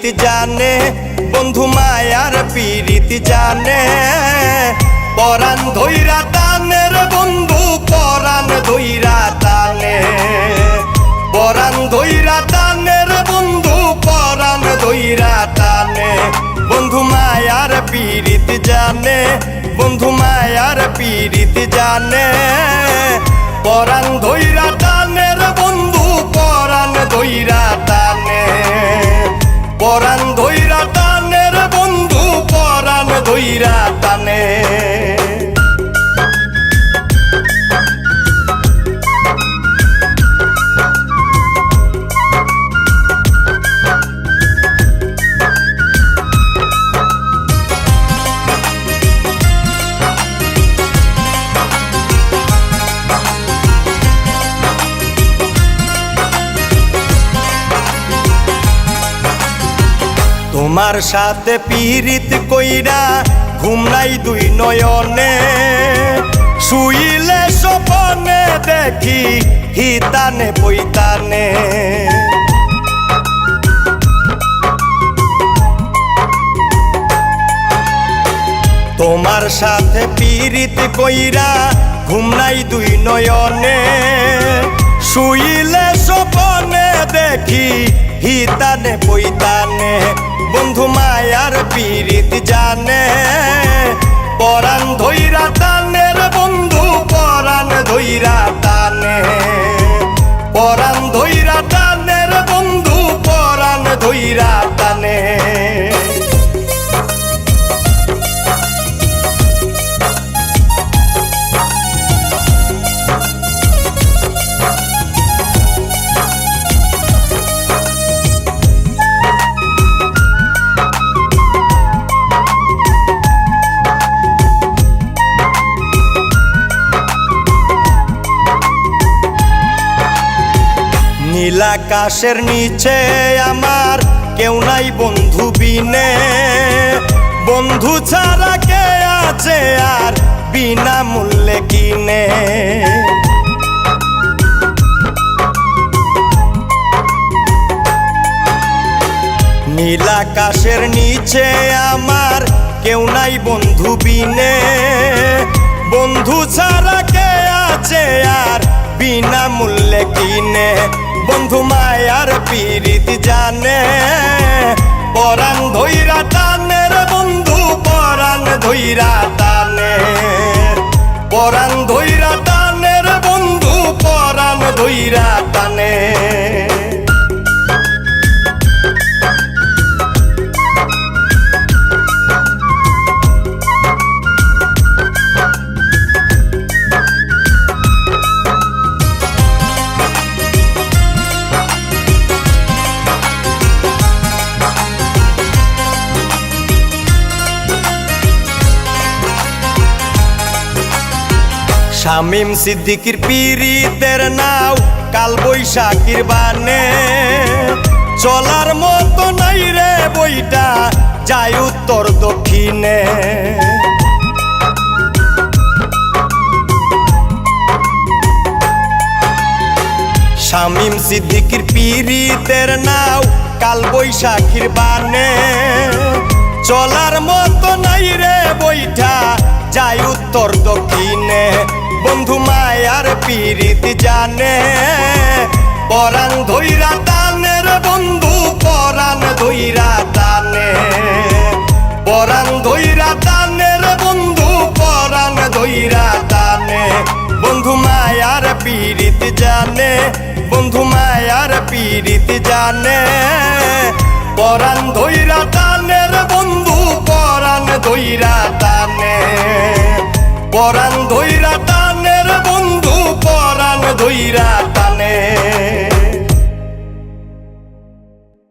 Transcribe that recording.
পীড়িত জানে, বন্ধু মায়ার পীড়িত জানে। পরাণ ধইরা টানের বন্ধু, পরাণ ধইরা টানে। পরাণ ধইরা টানের বন্ধু, পরাণ ধইরা টানে। বন্ধু মায়ার পীড়িত জানে, বন্ধু মায়ার পীড়িত জানে। পরাণ ধইরা টানের বন্ধু, পরাণ ধইরা টানে। পরাণ ধইরা টানের বন্ধু, পরাণ ধইরা টানে। তোমার সাথে পীড়িত কইরা ঘুম নাই দুই নয়নে। শুইলে স্বপনে দেখি হিতানে বইতানে। তোমার সাথে পীড়িত কইরা ঘুম নাই দুই নয়নে। শুইলে স্বপনে দেখি হিতানে বইতানে। বন্ধু মায়ার পীড়িত জানে, পরাণ ধইরা টানের বন্ধু, পরাণ ধইরা টানে। পরাণ ধইরা টানের বন্ধু, পরাণ ধইরা টানে। নীলাকাশের নিচে আমার কেউ নাই বন্ধু বিনে। বন্ধু ছাড়া কে আছে আর বিনা মূল্যে কিনে। নীলাকাশের নিচে আমার কেউ নাই বন্ধু বিনে। বন্ধু ছাড়া কে আছে আর বিনা মূল্যে কিনে। বন্ধু মায়ার পীড়িত জানে, পরাণ ধইরা টানের বন্ধু, পরাণ ধইরা টানে। পরাণ ধইরা টানের বন্ধু, পরাণ ধইরা টানে। শামীম সিদ্দিকীর পীড়িতের নাও কাল বৈশাখীর বানে। চলার মতো নাই রে বইটা, যায় উত্তর দক্ষিণে। শামীম সিদ্দিকীর পীড়িতের নাও কাল বৈশাখীর বানে। চলার মতো নাই রে বইটা, যায় উত্তর দক্ষিণে। বন্ধু মায়ার পীড়িত জানে, পরাণ ধইরা টানের বন্ধু, পরাণ ধইরা টানে। পরাণ ধইরা টানের বন্ধু, পরাণ ধইরা টানে। বন্ধু মায়ার পীড়িত জানে, বন্ধু মায়ার পীড়িত জানে। পরাণ ধইরা টানের বন্ধু, পরাণ ধইরা টানে। পরাণ ধইরা টানের বন্ধু, পরাণ ধইরা টানে।